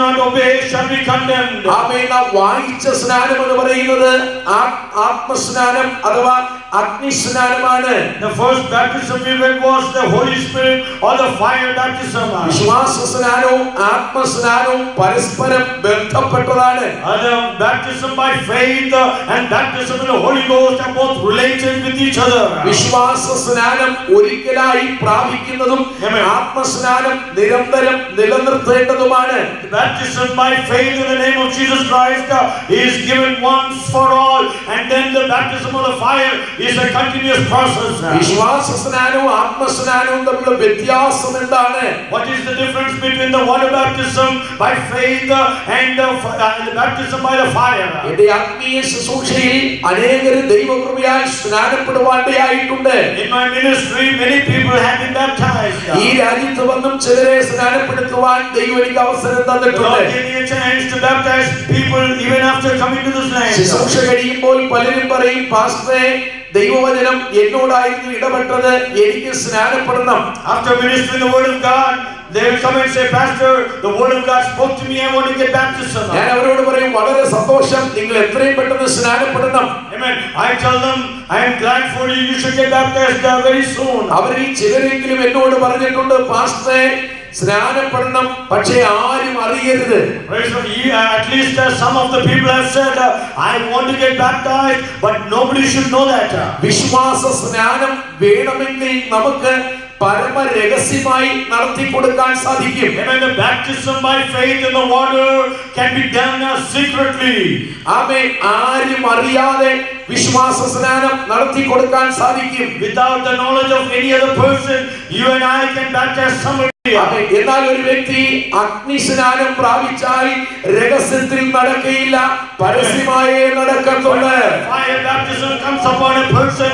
not obey shall be condemned. ആമേൻ. വായിച്ച സ്നാനം എന്ന് പറയുന്നത് ആത്മസ്നാനം അഥവാ അഗ്നിസ്നാനമാണ്. The first baptism we read was the Holy Spirit or the fire baptism. വിശ്വാസ സ്നാനവും ആത്മസ്നാനവും പരസ്പരം ബന്ധപ്പെട്ടതാണ്. The baptism by faith and baptism in the Holy Ghost are both related with each other. വിശ്വാസ സ്നാനം ഒരിക്കലായി പ്രാപിക്കുന്നതും ആത്മസ്നാനം നിരന്തരം നിലനിർത്തേണ്ടതുമാണ്. The baptism by faith in the name of Jesus Christ is given once for all, and then the baptism of the fire is a continuous process. വിശ്വാസ സ്നാനവും ആത്മസ്നാനവും തമ്മിലുള്ള വ്യത്യാസം എന്താണ്? What is the difference between the water baptism by faith and the baptism by the fire? എന്റെ ആത്മീയ ശുശ്രൂഷയിൽ അനേകർ ദൈവകൃപയാൽ സ്നാനപ്പെടുവാനിടയായിട്ടുണ്ട്. In my ministry many people have been baptized. ഈ രാജ്യത്ത് വന്നും ചിലരെ സ്നാനപ്പെടുത്തുവാൻ ദൈവം എനിക്ക് അവസരം തന്നിട്ടുണ്ട്. God gave me a chance to baptize people even after coming to this land. ശുശ്രൂഷ കഴിയുമ്പോൾ പലരും പറയും, പാസ്റ്ററെ ദൈവവചനം എന്നോടായിരുന്നു ഇടപെട്ടത്, എനിക്ക് സ്നാനപ്പെടണം. After ministering the word of God, they will come and say, Pastor, the word of God spoke to me, I want to get baptism. ഞാൻ അവരോട് പറയും, വളരെ സന്തോഷം, നിങ്ങൾ എത്രയും പെട്ടെന്ന് സ്നാനപ്പെടണം. Amen. I tell them, I am glad for you, you should get baptized very soon. അവരിൽ ചിലരെങ്കിലും എന്നോട് പറഞ്ഞിട്ടുണ്ട്, പാസ്റ്ററെ സ്നാനപ്പെടണം, പക്ഷേ ആരും അറിയരുത്. At least some of the people have said, I want to get baptized, but nobody should know that. വിശ്വാസ സ്നാനം വേണമെങ്കിൽ നമുക്ക് പരമ രഹസ്യമായി നടത്തി കൊടുക്കാൻ സാധിക്കും. Amen. The baptism by faith in the water can be done secretly. ആമേൻ. ആരും അറിയാതെ വിശ്വാസ സ്നാനം നടത്തി കൊടുക്കാൻ സാധിക്കും. Without the knowledge of any other person, you and I can baptize somebody. എന്നാൽ ഒരു വ്യക്തി അഗ്നിസ്നാനം പ്രാപിച്ചാൽ രഹസ്യത്തിൽ നടക്കുകയില്ല, പരസ്യമായേ നടക്കത്തുള്ളൂ. Fire baptism comes upon a person,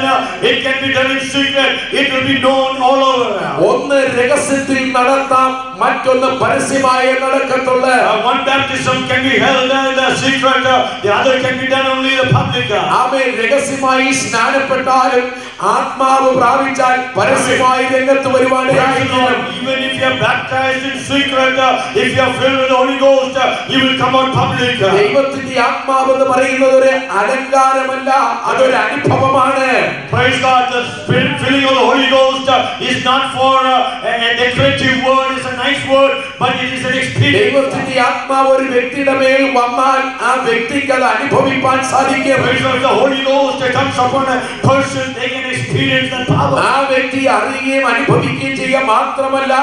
it can be done in secret, it will be known all over. ഒന്ന് രഹസ്യത്തിൽ നടത്താം, മറ്റൊന്ന് പരസ്യമായേ നടക്കത്തുള്ളൂ. One baptism can be held in the secret, the other can be done only in the public. ആമേൻ. രഹസ്യമായി സ്നാനപ്പെട്ടാലും ആത്മാവ് പ്രാപിച്ചാൽ പരസ്യമായി രംഗത്ത് വരുവാനിടയായിരിക്കും. Even if you are baptized in secret, if you are filled with the Holy Ghost, you will come out public. ദൈവത്തിന്റെ ആത്മാവ് എന്ന് പറയുന്നത് ഒരു അലങ്കാരമല്ല, അതൊരു അനുഭവമാണ്. Praise God. The spirit filling of the Holy Ghost is not for a decorative word, it's a nice word, but it is an experience. ദൈവത്തിന്റെ ആത്മാവ് ഒരു വ്യക്തിയുടെ മേൽ വന്നാൽ ആ വ്യക്തിക്ക് അത് അനുഭവിക്കാൻ സാധിക്കും. Praise God. The Holy Ghost comes upon a person, they can experience that power. ആ വ്യക്തി അറിയുകയും അനുഭവിക്കുകയും ചെയ്യുക മാത്രമല്ല,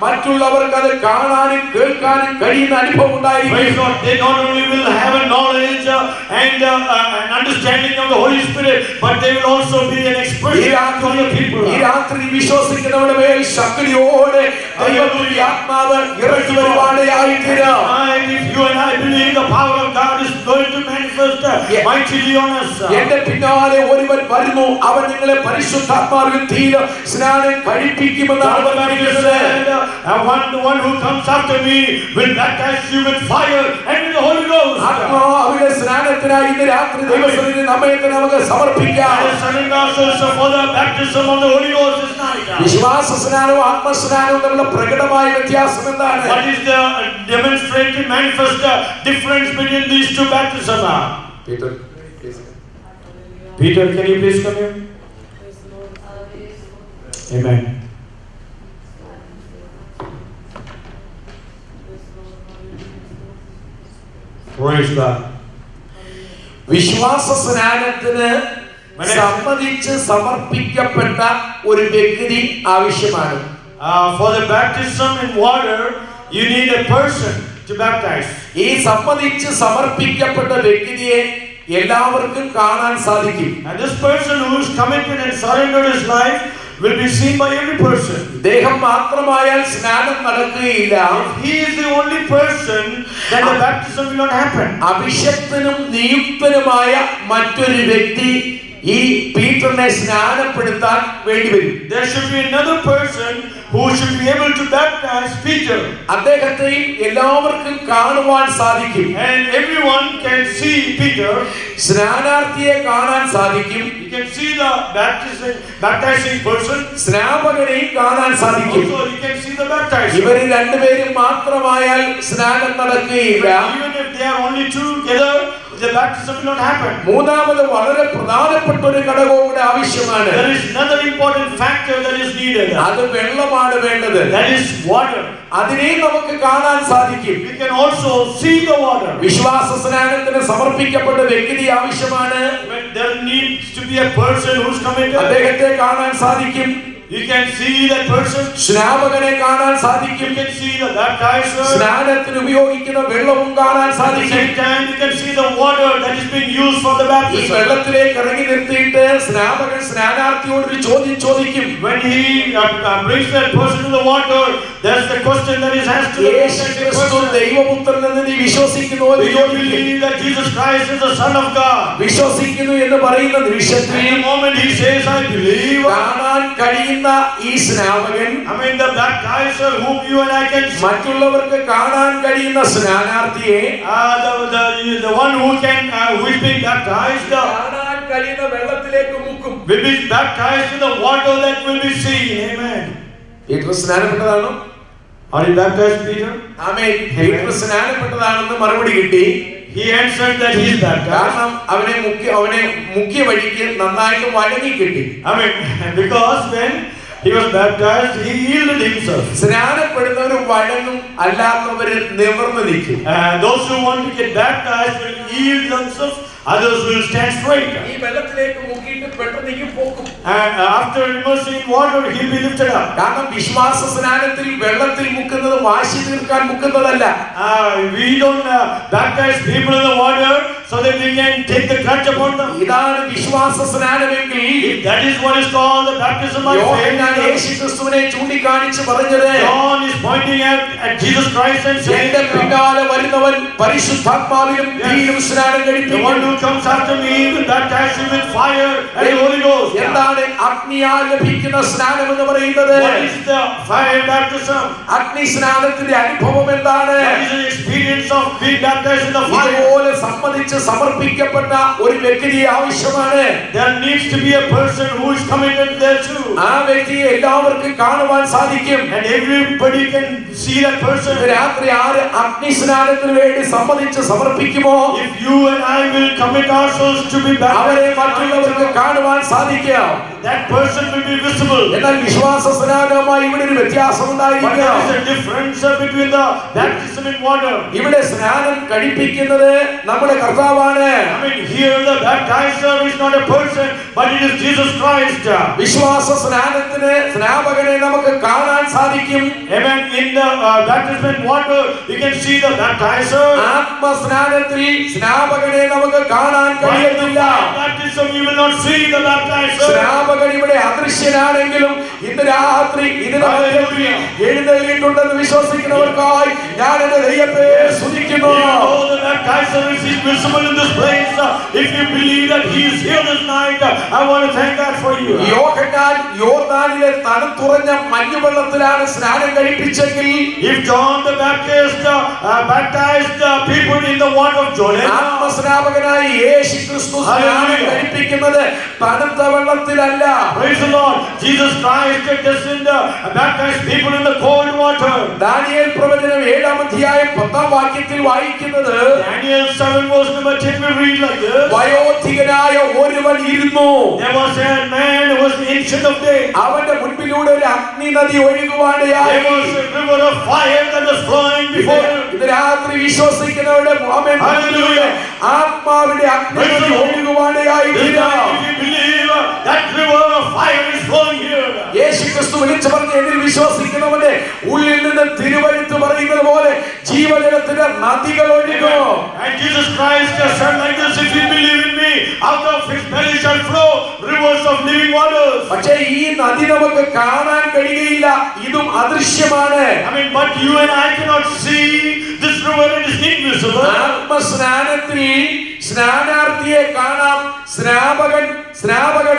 മറ്റുള്ളവർക്ക് അത് കാണാനും കേൾക്കാനും കഴിയുന്ന അനുഭവം ഉണ്ടായിരിക്കും. Praise God. They not only will have a knowledge and an understanding of the Holy Spirit, but they will also be an expression to other people. ഈ രാത്രി വിശ്വസിക്കുന്നവരുടെ മേൽ ശക്തിയോടെ ദൈവത്തിന്റെ ആത്മാവ് ഇറങ്ങി വരുവാനിടയായിത്തീരും. And if you and I believe the power of God is going to manifest mightily on us. എന്റെ പിന്നാലെ ഒരുവൻ വരുന്നു, അവൻ നിങ്ങളെ പരിശുദ്ധാത്മാവിൽ തീരെ സ്നാനം കഴിപ്പിക്കുമെന്നാണ് one who comes after me will baptize you with fire and with the Holy Ghost. ആത്മാവിന്റെ സ്നാനത്തിനായി ഇന്ന് രാത്രി ദൈവസന്നിധിയിൽ നമ്മെ നമുക്ക് സമർപ്പിക്കാം. For the baptism of the Holy Ghost is night. വിശ്വാസ സ്നാനവും ആത്മസ്നാനവും തമ്മിലുള്ള പ്രകടമായ വ്യത്യാസം എന്താണ്? What is the demonstrated manifest difference between these two baptisms? Peter, can you please come here? Amen. Praise God. വിശ്വാസ സ്നാനത്തിന് സമ്മതിച്ച് സമർപ്പിക്കപ്പെട്ട ഒരു വ്യക്തി ആവശ്യമാണ്. For the baptism in water, you need a person to baptize. ഈ സമ്മതിച്ച് സമർപ്പിക്കപ്പെട്ട വ്യക്തിയെ എല്ലാവർക്കും കാണാൻ സാധിക്കും. And this person who is committed and surrendered his life will be seen by every person. ദേഹം മാത്രമായാൽ സ്നാനം നടക്കുകയില്ല. If he is the only person, then the baptism will not happen. അഭിഷക്തനും നിയുക്തനുമായ മറ്റൊരു വ്യക്തി ഈ പീറ്ററിനെ സ്നാനപ്പെടുത്താൻ വേണ്ടിവരും. There should be another person who should be able to baptize Peter. അദ്ദേഹത്തെയും എല്ലാവർക്കും കാണുവാൻ സാധിക്കും. And everyone can see Peter. സ്നാനാർത്ഥിയെ കാണാൻ സാധിക്കും. You can see the baptizing person. സ്നാപകനെയും കാണാൻ സാധിക്കും. Also you can see the baptizer. ഇവർ രണ്ടുപേരും മാത്രമായാൽ സ്നാനം നടക്കുകയില്ല. Even if they are only two together, the baptism will not happen. മൂന്നാമത് വളരെ പ്രധാനപ്പെട്ട ഒരു ഘടകവും കൂടെ ആവശ്യമാണ്. There is another important factor that is needed. അത് വെള്ളമാണ് വേണ്ടത്. That is water. അതിനെ നമുക്ക് കാണാൻ സാധിക്കും. We can also see the water. വിശ്വാസ സ്നാനത്തിന് സമർപ്പിക്കപ്പെട്ട വ്യക്തി ആവശ്യമാണ്. When there needs to be a person who's committed, അദ്ദേഹത്തെ കാണാൻ സാധിക്കും. you can see that person. സ്നാപകനെ കാണാൻ സാധിക്കും. You can see the baptizer. സ്നാനത്തിന് ഉപയോഗിക്കുന്ന വെള്ളവും കാണാൻ At the സാധിക്കും. same time, you can see the water that is being used for the ഈ baptism. വെള്ളത്തിലേക്ക് ഇറങ്ങി നിർത്തിയിട്ട് സ്നാപകൻ സ്നാനാർത്ഥിയോട് ഒരു ചോദ്യം ചോദിക്കും. When he brings that person to the water, there's the question that is asked to the യേശുക്രിസ്തു person. ദൈവപുത്രൻ എന്ന് നീ വിശ്വസിക്കുന്നു Do എന്ന് you ചോദിക്കും. believe that Jesus Christ is the Son of God? വിശ്വസിക്കുന്നു എന്ന് പറയുന്ന നിമിഷത്തിൽ In the moment he says, I believe, കാണാൻ കഴിയുന്ന ഈ സ്നാപകൻ, I mean the baptizer whom you and I can see, മറ്റുള്ളവർക്ക് കാണാൻ കഴിയുന്ന സ്നാനാർത്ഥിയെ the one who is being baptized, കാണാൻ കഴിയുന്ന വെള്ളത്തിലേക്ക് മുക്കും. will be baptized in the water that will be seen. Amen. Peter സ്നാനപ്പെട്ടതാണോ? Are you baptized, Peter? Amen. Peter സ്നാനപ്പെട്ടതാണെന്ന് മറുപടി കിട്ടി. He answered that he is baptized. കാരണം അവനെ മുഖ്യ വഴിക്ക് നന്നായിട്ട് വഴങ്ങി കിട്ടി. I mean, because when he was baptized, he yielded himself. സ്നാനപ്പെടുന്നവർ വഴങ്ങും, അല്ലാത്തവര് നിവർന്നു നിൽക്കും. Those who want to get baptized will yield themselves, others will stand straight. ഈ വെള്ളത്തിലേക്ക് മുക്കിയിട്ട് പെട്ടെന്ന് പോക്കും. And after immersing in water, he'll be lifted up. കാരണം വിശ്വാസ സ്നാനത്തിൽ വെള്ളത്തിൽ മുക്കുന്നത് വാശി തീർക്കാൻ മുക്കുന്നതല്ല. We don't baptize people in the water so that we can take the grudge upon them. ഇതാണ് വിശ്വാസ സ്നാനമെങ്കിൽ, If that is what is called the baptism by faith, യേശുക്രിസ്തുവിനെ ചൂണ്ടിക്കാണിച്ച് പറഞ്ഞത്, John is pointing at Jesus Christ and saying, എന്റെ പിന്നാലെ വരുന്നവൻ പരിശുദ്ധാത്മാവിലും തീയിലും സ്നാനം the one കഴിപ്പിക്കും. who comes after me will baptize you with fire and the Holy Ghost. എന്താണ് അഗ്നിയാൽ ലഭിക്കുന്ന സ്നാനം എന്ന് പറയുന്നത്? What is the fire baptism? അഗ്നി സ്നാനത്തിന്റെ അനുഭവം എന്താണ്? What is the experience of being baptized in the fire? ഇതുപോലെ സമ്മതിച്ച് സമർപ്പിക്കപ്പെട്ട ഒരു വ്യക്തിയെ ആവശ്യമാണ്. There needs to be a person who is committed there too. ആ വ്യക്തിയെ എല്ലാവർക്കും കാണുവാൻ സാധിക്കും. And everybody can see that person. രാത്രി ആര് അഗ്നി സ്നാനത്തിന് വേണ്ടി സമ്മതിച്ച് സമർപ്പിക്കുമോ, If you and I will commit ourselves to be അവരെ മറ്റുള്ളവർക്ക് baptized, കാണുവാൻ സാധിക്കാം. that person will be visible. എന്നാൽ വിശ്വാസ സ്നാനവുമായി ഇവിടെ ഒരു വ്യത്യാസം But ഉണ്ടായിരിക്കും. there is a difference between the baptism in water. ഇവിടെ സ്നാനം കഴിപ്പിക്കുന്നത് നമ്മുടെ കർത്താവാണ്. I mean, here the baptizer is not a person, but it is Jesus Christ. വിശ്വാസ സ്നാനത്തിന് സ്നാപകനെ നമുക്ക് കാണാൻ സാധിക്കും. Amen. In the baptism in water, you can see the baptizer. ആത്മസ്നാനത്തിൽ സ്നാപകനെ നമുക്ക് കാണാൻ By the കഴിയത്തില്ല. baptism, you will not see the baptizer. സ്നാപകൻ ഇവിടെ അദൃശ്യനാണെങ്കിലും ഇന്ന് രാത്രി ഇതിനകത്ത് എഴുന്നള്ളിയിട്ടുണ്ടെന്ന് വിശ്വസിക്കുന്നവർക്കായി ഞാൻ എന്റെ ദൈവത്തെ സ്തുതിക്കുന്നു. Even though the baptizer is invisible in this place, if you believe that he is here this night, I want to thank God for you. യോഹന്നാൻ യോർദാനിലെ തണുത്തുറഞ്ഞ മഞ്ഞുവെള്ളത്തിലാണ് സ്നാനം കഴിപ്പിച്ചെങ്കിൽ, If John the Baptist baptized people in the water of Jordan, ആത്മസ്നാപകനായി യേശുക്രിസ്തു സ്നാനം കഴിപ്പിക്കുന്നത് തണുത്ത വെള്ളത്തിലല്ല. praise the Lord, Jesus Christ doesn't baptize people in the cold water. Daniel പ്രവചനം 7-ാം അധ്യായം 10-ാം വാക്യത്തിൽ വായിക്കുന്നത്, Daniel 7 verse number 10 we read like this. വയോധികനായ ഒരുവൻ ഇരുന്നു. There was a man who was the ancient of days. അവന്റെ മുൻപിലൂടെ ഒരു അഗ്നി നദി There ഒഴുകുവാനിടയായി. was a river of fire that was flowing before him. ഇത് രാത്രി വിശ്വസിക്കുന്നവരുടെ Hallelujah. ആത്മാവിന്റെ അഗ്നി നദി ഒഴുകുവാനിടയായി. This night, if you believe that river of fire is flowing here. യേശുക്രിസ്തു വിളിച്ചു പറഞ്ഞ എന്നിൽ വിശ്വസിക്കുന്നവന്റെ ഉള്ളിൽ നിന്ന് തിരുവഴുത്ത് പറയുന്നത് പോലെ ജീവജലത്തിന്റെ നദികൾ ഒഴുകും. And Jesus Christ said like this, if you believe in me, out of his belly shall flow rivers of living waters. പക്ഷേ ഈ നദി നമുക്ക് കാണാൻ കഴിയുകയില്ല. ഇതും അദൃശ്യമാണ്. I mean, but you and I cannot see this river, it is invisible. ആത്മസ്നാനത്തിൽ സ്നാനാർത്ഥിയെ കാണാം. സ്നാപകൻ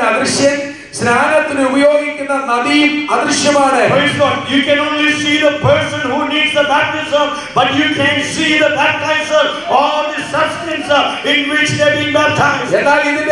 അദൃശ്യൻ. സ്നാനത്തിന് ഉപയോഗിക്കുന്ന നദിയും അദൃശ്യമാണ്. Praise God. You can only see the person who needs the baptism, but you can't see the baptizer or the substance in which they're being baptized. എന്നാൽ ഇതിന്റെ